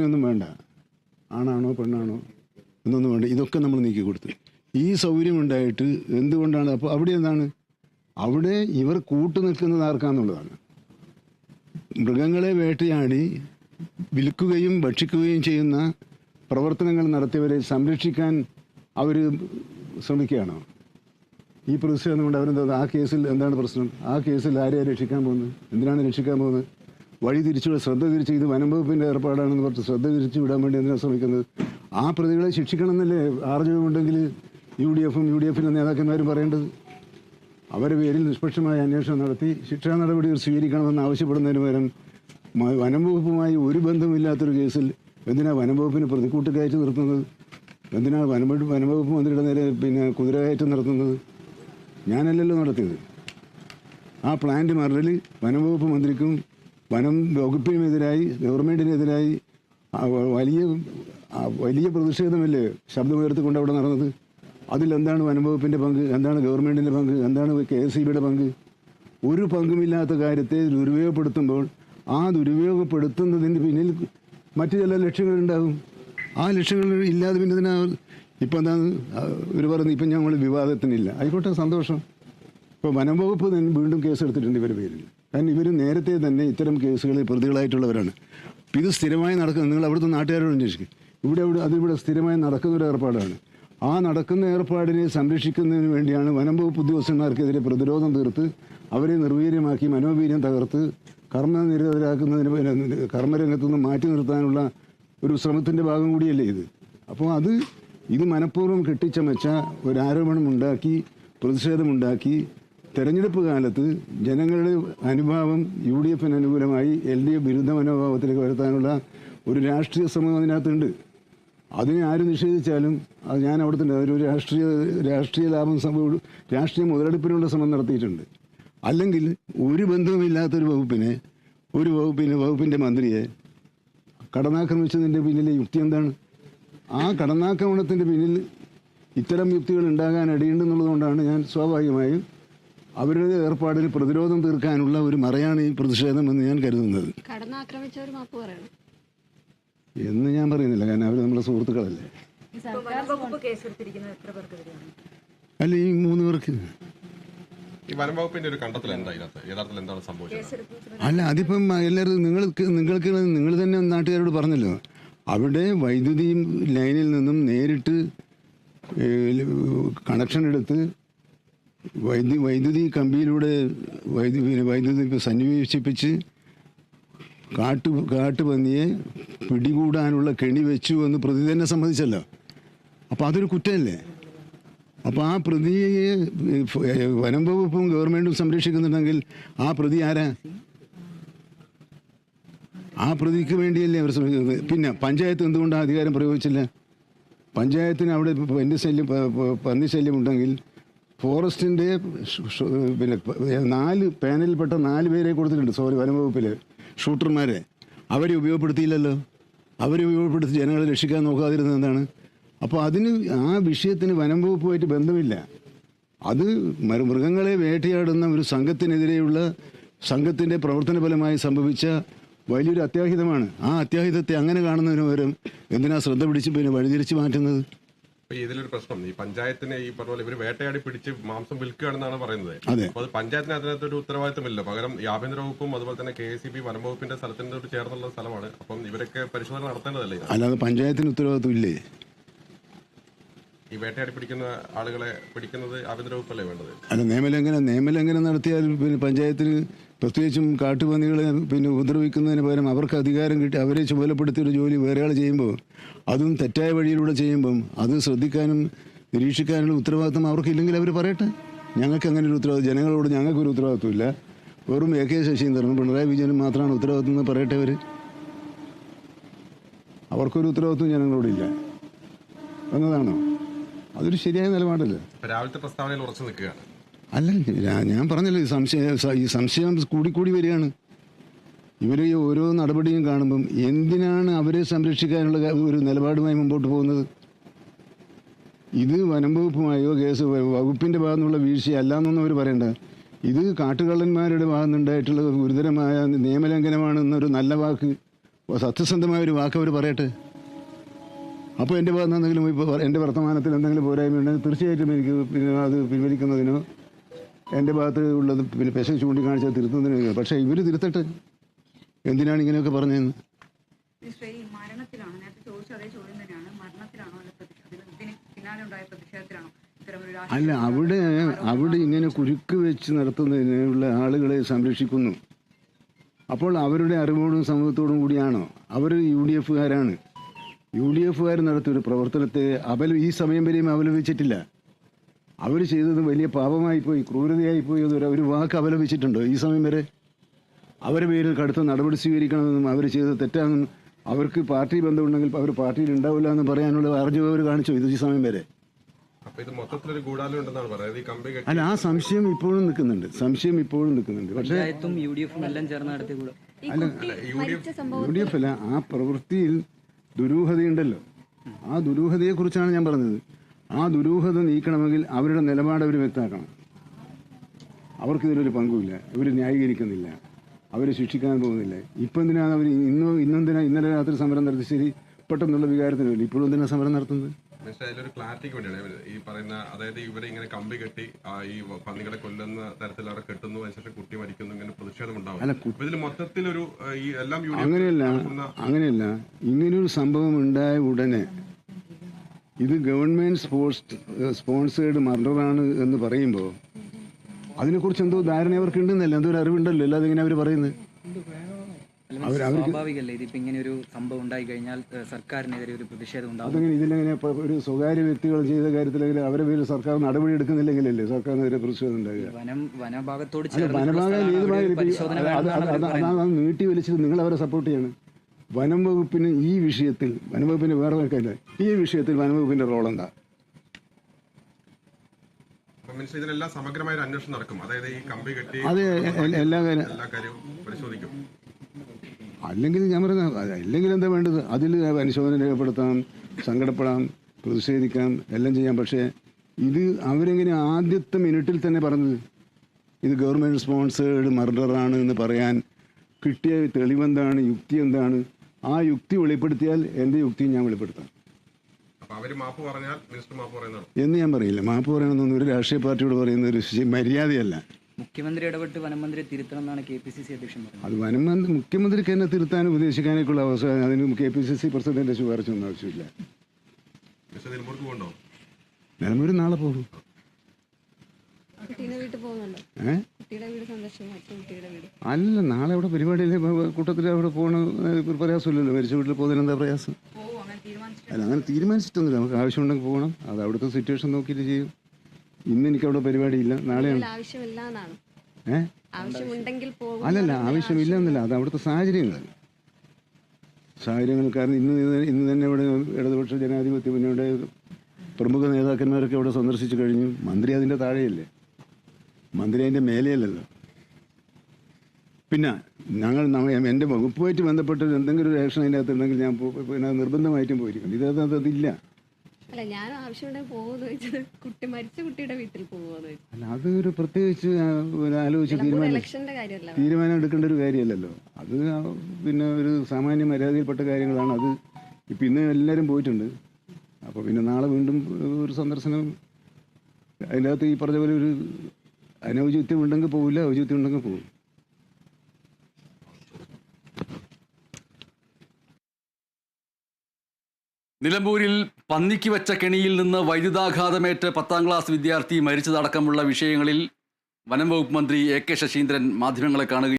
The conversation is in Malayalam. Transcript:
ഒന്നും വേണ്ട, ആണാണോ പെണ്ണാണോ എന്നൊന്നും വേണ്ട, ഇതൊക്കെ നമ്മൾ നീക്കി കൊടുത്തു. ഈ സൗകര്യമുണ്ടായിട്ട് എന്തുകൊണ്ടാണ്? അപ്പോൾ അവിടെ എന്താണ്? അവിടെ ഇവർ കൂട്ടു നിൽക്കുന്നത് ആർക്കാന്നുള്ളതാണ്. മൃഗങ്ങളെ വേട്ടയാടി വിൽക്കുകയും ഭക്ഷിക്കുകയും ചെയ്യുന്ന പ്രവർത്തനങ്ങൾ നടത്തിയവരെ സംരക്ഷിക്കാൻ അവർ ശ്രമിക്കുകയാണോ? ഈ പ്രതിഷേധം കൊണ്ട് അവരെന്താ? ആ കേസിൽ എന്താണ് പ്രശ്നം? ആ കേസിൽ ആരെയാണ് രക്ഷിക്കാൻ പോകുന്നത്? എന്തിനാണ് രക്ഷിക്കാൻ പോകുന്നത്? വഴി തിരിച്ചുവിടാൻ, ശ്രദ്ധ തിരിച്ച് ഇത് വനം വകുപ്പിൻ്റെ ഏർപ്പാടാണെന്ന് പറഞ്ഞ് ശ്രദ്ധ തിരിച്ചു വിടാൻ വേണ്ടി എന്തിനാണ് ശ്രമിക്കുന്നത്? ആ പ്രതികളെ ശിക്ഷിക്കണം എന്നല്ലേ ആർജവമുണ്ടെങ്കിൽ UDFിൻ്റെ നേതാക്കന്മാരും പറയേണ്ടത്. അവരുടെ പേരിൽ നിഷ്പക്ഷമായ അന്വേഷണം നടത്തി ശിക്ഷാ നടപടികൾ സ്വീകരിക്കണമെന്ന് ആവശ്യപ്പെടുന്നതിന് പകരം വനം വകുപ്പുമായി ഒരു ബന്ധമില്ലാത്തൊരു കേസിൽ എന്തിനാണ് വനം വകുപ്പിന് പ്രതിക്കൂട്ട് കയറ്റി നിർത്തുന്നത്? എന്തിനാണ് വനംവകുപ്പ് മന്ത്രിയുടെ നേരെ കുതിര കയറ്റം നടത്തുന്നത്? ഞാനല്ലല്ലോ നടത്തിയത്. ആ പ്ലാന്റ് മറിൽ വനംവകുപ്പ് മന്ത്രിക്കും വനം വകുപ്പിനുമെതിരായി, ഗവൺമെൻറ്റിനെതിരായി വലിയ പ്രതിഷേധമല്ലേ ശബ്ദമുയർത്തിക്കൊണ്ട് അവിടെ നടന്നത്? അതിലെന്താണ് വനംവകുപ്പിൻ്റെ പങ്ക്? എന്താണ് ഗവൺമെൻറ്റിൻ്റെ പങ്ക്? എന്താണ് KSEBിയുടെ പങ്ക്? ഒരു പങ്കുമില്ലാത്ത കാര്യത്തെ ദുരുപയോഗപ്പെടുത്തുമ്പോൾ ആ ദുരുപയോഗപ്പെടുത്തുന്നതിന് പിന്നിൽ മറ്റു ചില ലക്ഷ്യങ്ങളുണ്ടാകും. ആ ലക്ഷ്യങ്ങൾ ഇല്ലാതെ പിന്നെ ഇതിനാ ഇപ്പം എന്താണ് ഇവർ പറയുന്നത്? ഇപ്പം ഞങ്ങൾ വിവാദത്തിനില്ല, ആയിക്കോട്ടെ, സന്തോഷം. ഇപ്പോൾ വനം വകുപ്പ് വീണ്ടും കേസെടുത്തിട്ടുണ്ട് ഇവരുടെ പേരിൽ. കാരണം ഇവർ നേരത്തെ തന്നെ ഇത്തരം കേസുകളിൽ പ്രതികളായിട്ടുള്ളവരാണ്. ഇത് സ്ഥിരമായി നടക്കുന്നത്, നിങ്ങൾ അവിടുത്തെ നാട്ടുകാരോട് അന്വേഷിക്കും. അതിവിടെ സ്ഥിരമായി നടക്കുന്നൊരു ഏർപ്പാടാണ്. ആ നടക്കുന്ന ഏർപ്പാടിനെ സംരക്ഷിക്കുന്നതിന് വേണ്ടിയാണ് വനം വകുപ്പ് ഉദ്യോഗസ്ഥന്മാർക്കെതിരെ പ്രതിരോധം തീർത്ത് അവരെ നിർവീര്യമാക്കി മനോവീര്യം തകർത്ത് കർമ്മരംഗത്തു നിന്ന് മാറ്റി നിർത്താനുള്ള ഒരു ശ്രമത്തിൻ്റെ ഭാഗം കൂടിയല്ലേ ഇത്. അപ്പോൾ ഇത് മനഃപൂർവ്വം കെട്ടിച്ചമച്ച ഒരാരോപണമുണ്ടാക്കി, പ്രതിഷേധമുണ്ടാക്കി, തെരഞ്ഞെടുപ്പ് കാലത്ത് ജനങ്ങളുടെ അനുഭാവം UDFിന് അനുകൂലമായി LDF വിരുദ്ധ മനോഭാവത്തിലേക്ക് വരുത്താനുള്ള ഒരു രാഷ്ട്രീയ ശ്രമം അതിനകത്തുണ്ട്. അതിനെ ആര് നിഷേധിച്ചാലും അത് ഞാൻ അവിടെ തന്നെ ഒരു രാഷ്ട്രീയ ലാഭം രാഷ്ട്രീയ മുതലെടുപ്പിനുള്ള ശ്രമം നടത്തിയിട്ടുണ്ട്. അല്ലെങ്കിൽ ഒരു ബന്ധവുമില്ലാത്തൊരു വകുപ്പിൻ്റെ മന്ത്രിയെ കടന്നാക്രമിച്ചതിൻ്റെ പിന്നിലെ യുക്തി എന്താണ്? ആ കടന്നാക്രമണത്തിൻ്റെ പിന്നിൽ ഇത്തരം യുക്തികൾ ഉണ്ടാകാൻ ഇടയുണ്ടെന്നുള്ളതുകൊണ്ടാണ് ഞാൻ സ്വാഭാവികമായും അവരുടെ ഏർപ്പാടിന് പ്രതിരോധം തീർക്കാനുള്ള ഒരു മറയാണ് ഈ പ്രതിഷേധം എന്ന് ഞാൻ കരുതുന്നത്. എന്ന് ഞാൻ പറയുന്നില്ല, കാരണം അവർ നമ്മളെ സുഹൃത്തുക്കളല്ലേ. അല്ല, ഈ 3 പേർക്ക് അല്ല, അതിപ്പം എല്ലാവരും നിങ്ങൾക്ക് നിങ്ങൾ തന്നെ നാട്ടുകാരോട് പറഞ്ഞല്ലോ. അവിടെ വൈദ്യുതി ലൈനിൽ നിന്നും നേരിട്ട് കണക്ഷൻ എടുത്ത് വൈദ്യുതി കമ്പിയിലൂടെ വൈദ്യുതി സന്നിവേശിപ്പിച്ച് കാട്ടുപന്നിയെ പിടികൂടാനുള്ള കെണി വെച്ചു എന്ന് പ്രതി തന്നെ സമ്മതിച്ചല്ലോ. അപ്പോൾ അതൊരു കുറ്റമല്ലേ? അപ്പോൾ ആ പ്രതിയെ വനം വകുപ്പും ഗവൺമെൻറ്റും സംരക്ഷിക്കുന്നുണ്ടെങ്കിൽ ആ പ്രതി ആരാ? ആ പ്രതിക്ക് വേണ്ടിയല്ലേ അവർ ശ്രമിക്കുന്നത്. പിന്നെ പഞ്ചായത്ത് എന്തുകൊണ്ടാണ് അധികാരം പ്രയോഗിച്ചില്ല? പഞ്ചായത്തിന് അവിടെ പന്നിശല്യം ഉണ്ടെങ്കിൽ ഫോറസ്റ്റിൻ്റെ 4 പാനലിൽപ്പെട്ട 4 പേരെ കൊടുത്തിട്ടുണ്ട്. വനം വകുപ്പിൽ ഷൂട്ടർമാരെ അവരെ ഉപയോഗപ്പെടുത്തിയില്ലല്ലോ. അവരെ ഉപയോഗപ്പെടുത്തി ജനങ്ങളെ രക്ഷിക്കാൻ നോക്കാതിരുന്നത് എന്താണ്? അപ്പോൾ ആ വിഷയത്തിന് വനം വകുപ്പുമായിട്ട് ബന്ധമില്ല. അത് മൃഗങ്ങളെ വേട്ടയാടുന്ന ഒരു സംഘത്തിൻ്റെ പ്രവർത്തന ഫലമായി സംഭവിച്ച വലിയൊരു അത്യാഹിതമാണ്. ആ അത്യാഹിതത്തെ അങ്ങനെ കാണുന്നതിന് പകരം എന്തിനാ ശ്രദ്ധ പിടിച്ച് വഴിതിരിച്ച് മാറ്റുന്നത്? ഇതിലൊരു പ്രശ്നം, ഈ പഞ്ചായത്തിനെ ഈ പറഞ്ഞ ഇവർ വേട്ടയാടി പിടിച്ച് മാംസം വിൽക്കുകയാണെന്നാണ് പറയുന്നത്. അപ്പോൾ അത് പഞ്ചായത്തിന് അതിനകത്തൊരു ഉത്തരവാദിത്തമില്ല. പകരം ആഭ്യന്തര വകുപ്പും അതുപോലെ തന്നെ KSEB വനം വകുപ്പിന്റെ സ്ഥലത്തിനോട് ചേർന്നുള്ള സ്ഥലമാണ്. അപ്പം ഇവരൊക്കെ പരിശോധന നടത്തേണ്ടതല്ലേ? അല്ലാതെ പഞ്ചായത്തിന് ഉത്തരവാദിത്തം ഇല്ലേ? ഈ വേട്ടയാടി പിടിക്കുന്ന ആളുകളെ പിടിക്കുന്നത് ആഭ്യന്തര വകുപ്പല്ലേ വേണ്ടത്? അല്ല, നിയമലംഘനം നടത്തിയാൽ പഞ്ചായത്തിന്, പ്രത്യേകിച്ചും കാട്ടുപന്നികളെ ഉപദ്രവിക്കുന്നതിന് പകരം അവർക്ക് അധികാരം കിട്ടി അവരെ ചുമതലപ്പെടുത്തിയൊരു ജോലി വേറെ ആൾ ചെയ്യുമ്പോൾ, അതും തെറ്റായ വഴിയിലൂടെ ചെയ്യുമ്പം അത് ശ്രദ്ധിക്കാനും നിരീക്ഷിക്കാനുള്ള ഉത്തരവാദിത്വം അവർക്കില്ലെങ്കിൽ അവർ പറയട്ടെ. ഞങ്ങൾക്ക് അങ്ങനെ ഒരു ഉത്തരവാദിത്വം, ജനങ്ങളോട് ഞങ്ങൾക്കൊരു ഉത്തരവാദിത്വമില്ല, വെറും AK ശശീന്ദ്രനും പിണറായി വിജയനും മാത്രമാണ് ഉത്തരവാദിത്വം എന്ന് പറയട്ടെ. അവർക്കൊരു ഉത്തരവാദിത്വം ജനങ്ങളോടില്ല എന്നതാണോ? അതൊരു ശരിയായ നിലപാടല്ലേ? രാവിലത്തെ പ്രസ്താവനയിൽ ഉറച്ചു നിൽക്കുകയാണ്. അല്ല, ഞാൻ പറഞ്ഞല്ലോ, ഈ സംശയം കൂടിക്കൂടി വരികയാണ്. ഇവർ ഓരോ നടപടിയും കാണുമ്പം എന്തിനാണ് അവരെ സംരക്ഷിക്കാനുള്ള ഒരു നിലപാടുമായി മുമ്പോട്ട് പോകുന്നത്? ഇത് വനം വകുപ്പുമായോ വകുപ്പിൻ്റെ ഭാഗത്തുനിന്നുള്ള വീഴ്ചയല്ല എന്നൊന്നും അവർ പറയണ്ട. ഇത് കാട്ടുകള്ളന്മാരുടെ ഭാഗത്തുനിന്നുണ്ടായിട്ടുള്ള ഗുരുതരമായ നിയമലംഘനമാണ് എന്നൊരു നല്ല വാക്ക് സത്യസന്ധമായ ഒരു വാക്ക് അവർ പറയട്ടെ. അപ്പോൾ എൻ്റെ ഭാഗത്ത് എന്തെങ്കിലും ഇപ്പോൾ എൻ്റെ വർത്തമാനത്തിൽ എന്തെങ്കിലും പോരായ്മ ഉണ്ടെങ്കിൽ തീർച്ചയായിട്ടും എനിക്ക് പിന്നെ അത് പിൻവലിക്കുന്നതിനോ എൻ്റെ ഭാഗത്ത് ഉള്ളത് പിന്നെ പെശ ചൂണ്ടിക്കാണിച്ചാൽ തിരുത്തുന്നതിനോ. പക്ഷേ ഇവർ തിരുത്തട്ടെ, എന്തിനാണ് ഇങ്ങനെയൊക്കെ പറഞ്ഞതെന്ന്. അല്ല, അവിടെ ഇങ്ങനെ കുരുക്ക് വെച്ച് നടത്തുന്നതിനുള്ള ആളുകളെ സംരക്ഷിക്കുന്നു. അപ്പോൾ അവരുടെ അറിവോടും സമൂഹത്തോടും കൂടിയാണോ? അവർ UDF കാരാണ്. UDF കാർ നടത്തിയൊരു പ്രവർത്തനത്തെ ഈ സമയം വരെയും അപലപിച്ചിട്ടില്ല. അവർ ചെയ്തത് വലിയ പാപമായിപ്പോയി, ക്രൂരതയായിപ്പോയി. ഒരു വാക്ക് അപലപിച്ചിട്ടുണ്ടോ ഈ സമയം വരെ? അവരുടെ പേരിൽ കടുത്ത നടപടി സ്വീകരിക്കണമെന്നും അവർ ചെയ്തത് തെറ്റാണെന്നും അവർക്ക് പാർട്ടി ബന്ധമുണ്ടെങ്കിൽ അവർ പാർട്ടിയിൽ ഉണ്ടാവില്ല എന്ന് പറയാനുള്ള ആർജവം അവർ കാണിച്ചു ഈ സമയം വരെ. അല്ല, ആ സംശയം ഇപ്പോഴും നിൽക്കുന്നുണ്ട്, പക്ഷേ അല്ല, UDF അല്ല, ആ പ്രവൃത്തിയിൽ ദുരൂഹതയുണ്ടല്ലോ. ആ ദുരൂഹതയെ കുറിച്ചാണ് ഞാൻ പറഞ്ഞത്. ആ ദുരൂഹത നീക്കണമെങ്കിൽ അവരുടെ നിലപാട് അവർ വ്യക്തമാക്കണം. അവർക്കിതിലൊരു പങ്കുമില്ല, ഇവർ ന്യായീകരിക്കുന്നില്ല, അവർ ശിക്ഷിക്കാൻ പോകുന്നില്ല. ഇപ്പം എന്തിനാണ് അവർ ഇന്നലെ രാത്രി സമരം നടത്തി? ശരി, പെട്ടെന്നുള്ള വികാരത്തിനല്ല, ഇപ്പോഴും എന്തിനാണ് സമരം നടത്തുന്നത്? ഒരു ക്ലാരിറ്റിക്ക് വേണ്ടിയാണ് ഈ പറയുന്ന, അതായത് ഇവരെ ഇങ്ങനെ കമ്പി കെട്ടി ഈ പന്നികളെ കൊല്ലുന്ന തരത്തിൽ അവിടെ കെട്ടുന്നു, അതിനുശേഷം കുട്ടി മരിക്കുന്നു, ഇങ്ങനെ പ്രതിഷേധം ഉണ്ടാവും. ഇതിൽ മൊത്തത്തിലൊരു എല്ലാം അങ്ങനെയല്ല. ഇങ്ങനൊരു സംഭവം ഉണ്ടായ ഉടനെ ഇത് ഗവൺമെന്റ് സ്പോൺസേഡ് മർഡറാണ് എന്ന് പറയുമ്പോൾ അതിനെക്കുറിച്ച് എന്തോ ധാരണ അവർക്ക് ഉണ്ടെന്നല്ല, എന്തോ ഒരു അറിവുണ്ടല്ലോ, അല്ലാതെ ഇങ്ങനെ അവർ പറയുന്നത്. സ്വാഭാവികമല്ലേ, ഇതിപ്പോ ഇങ്ങനെ ഒരു സംഭവം ഉണ്ടായി കഴിഞ്ഞാൽ സർക്കാരിനെതിരെ ഒരു പ്രതിഷേധം ഉണ്ടാവും. അതെങ്ങനെ ഇതിലെങ്ങനെ ഒരു സ്വകാര്യ വ്യക്തികൾ ചെയ്ത കാര്യത്തിലെങ്കിലും അവരെ പേരിൽ സർക്കാർ നടപടി എടുക്കുന്നില്ലെങ്കിലല്ലേ സർക്കാരിനെതിരെ പ്രതിഷേധം ഉണ്ടാകുക? വനഭാഗത്തോട് അതാണ് നീട്ടി വലിച്ചത്. നിങ്ങൾ അവരെ സപ്പോർട്ട് ചെയ്യണം. വനം വകുപ്പിന് ഈ വിഷയത്തിൽ, വനംവകുപ്പിന് വേറെ വെക്കല്ലേ, ഈ വിഷയത്തിൽ വനംവകുപ്പിന്റെ റോൾ എന്താ? സമഗ്രമായ അന്വേഷണം നടക്കും. അതായത് ഈ കമ്പി കെട്ടി അത് എല്ലാ കാര്യവും പരിശോധിക്കും. അല്ലെങ്കിൽ ഞാൻ പറയുന്നത്, അല്ലെങ്കിൽ എന്താ വേണ്ടത്? അതിൽ പരിശോധന രേഖപ്പെടുത്താം, സങ്കടപ്പെടാം, പ്രതിഷേധിക്കാം, എല്ലാം ചെയ്യാം. പക്ഷേ ഇത് അവരെങ്ങനെ ആദ്യത്തെ മിനിറ്റിൽ തന്നെ പറഞ്ഞത് ഇത് ഗവൺമെൻറ് സ്പോൺസേഡ് മർഡറാണ് എന്ന് പറയാൻ കിട്ടിയ തെളിവെന്താണ്, യുക്തി എന്താണ്? ആ യുക്തി വെളിപ്പെടുത്തിയാൽ എൻ്റെ യുക്തിയും ഞാൻ വെളിപ്പെടുത്താം എന്ന് ഞാൻ പറയില്ല. മാപ്പ് പറയണമെന്നൊന്നും ഒരു രാഷ്ട്രീയ പാർട്ടിയോട് പറയുന്ന ഒരു മര്യാദയല്ല. മുഖ്യമന്ത്രി ഇടപെട്ട് വനമന്ത്രി തിരുത്തണം എന്നാണ് KPCC അധ്യക്ഷൻ പറഞ്ഞത്. അത് മുഖ്യമന്ത്രിക്ക് എന്നെ തിരുത്താനും ഉപദേശിക്കാനൊക്കെയുള്ള അവസരം, അതിന് KPCC പ്രസിഡന്റിന്റെ ശുപാർശ ഒന്നും ആവശ്യമില്ല. നിലമ്പൂർ നാളെ പോകും. അല്ല, നാളെ അവിടെ പരിപാടിയിലെ കൂട്ടത്തിൽ അവിടെ പോകണ ഒരു പ്രയാസമില്ലല്ലോ. മരിച്ച വീട്ടിൽ പോകുന്നതിന് എന്താ പ്രയാസം? അല്ല, അങ്ങനെ തീരുമാനിച്ചിട്ടൊന്നുമില്ല. നമുക്ക് ആവശ്യമുണ്ടെങ്കിൽ പോകണം. അത് അവിടുത്തെ സിറ്റുവേഷൻ നോക്കിയിട്ട് ചെയ്യും. ഇന്ന് എനിക്ക് അവിടെ പരിപാടിയില്ല, നാളെയാണ്. അല്ലല്ല, ആവശ്യമില്ല എന്നല്ല, അത് അവിടുത്തെ സാഹചര്യങ്ങൾ. കാരണം ഇന്ന് തന്നെ ഇവിടെ ഇടതുപക്ഷ ജനാധിപത്യ മുന്നണിയുടെ പ്രമുഖ നേതാക്കന്മാരൊക്കെ അവിടെ സന്ദർശിച്ചു കഴിഞ്ഞു. മന്ത്രി അതിൻ്റെ താഴെയല്ലേ, മന്ത്രി അതിൻ്റെ മേലെയല്ലല്ലോ. പിന്നെ എൻ്റെ വകുപ്പുമായിട്ട് ബന്ധപ്പെട്ട് എന്തെങ്കിലും ഒരു ആക്ഷൻ അതിൻ്റെ അകത്ത് ഉണ്ടെങ്കിൽ ഞാൻ പിന്നെ നിർബന്ധമായിട്ടും പോയിരിക്കണം. അതില്ല. അല്ല, ഞാൻ ആവശ്യമുണ്ടെങ്കിൽ പോകുമെന്ന് വെച്ചത് കുട്ടി മരിച്ച കുട്ടിയുടെ വീട്ടിൽ പോകുമെന്ന് വെച്ചു. അല്ല, അതൊരു പ്രത്യേകിച്ച് ആലോചിച്ച് തീരുമാനം എടുക്കേണ്ട ഒരു കാര്യമല്ലല്ലോ. അത് പിന്നെ ഒരു സാമാന്യ മര്യാദയിൽപ്പെട്ട കാര്യങ്ങളാണ്. അത് ഇപ്പം ഇന്ന് എല്ലാവരും പോയിട്ടുണ്ട്. അപ്പോൾ പിന്നെ നാളെ വീണ്ടും ഒരു സന്ദർശനം. അതിൻ്റെ അകത്ത് ഈ പറഞ്ഞ പോലെ ഒരു അനൗചിത്യം ഉണ്ടെങ്കിൽ പോവില്ല, ഔചിത്യം ഉണ്ടെങ്കിൽ പോകും. നിലമ്പൂരിൽ പന്നിക്ക് വെച്ച കെണിയിൽ നിന്ന് വൈദ്യുതാഘാതമേറ്റ് 10ാം ക്ലാസ് വിദ്യാർത്ഥി മരിച്ചതടക്കമുള്ള വിഷയങ്ങളിൽ വനം വകുപ്പ് മന്ത്രി AK ശശീന്ദ്രൻ മാധ്യമങ്ങളെ കാണുകയും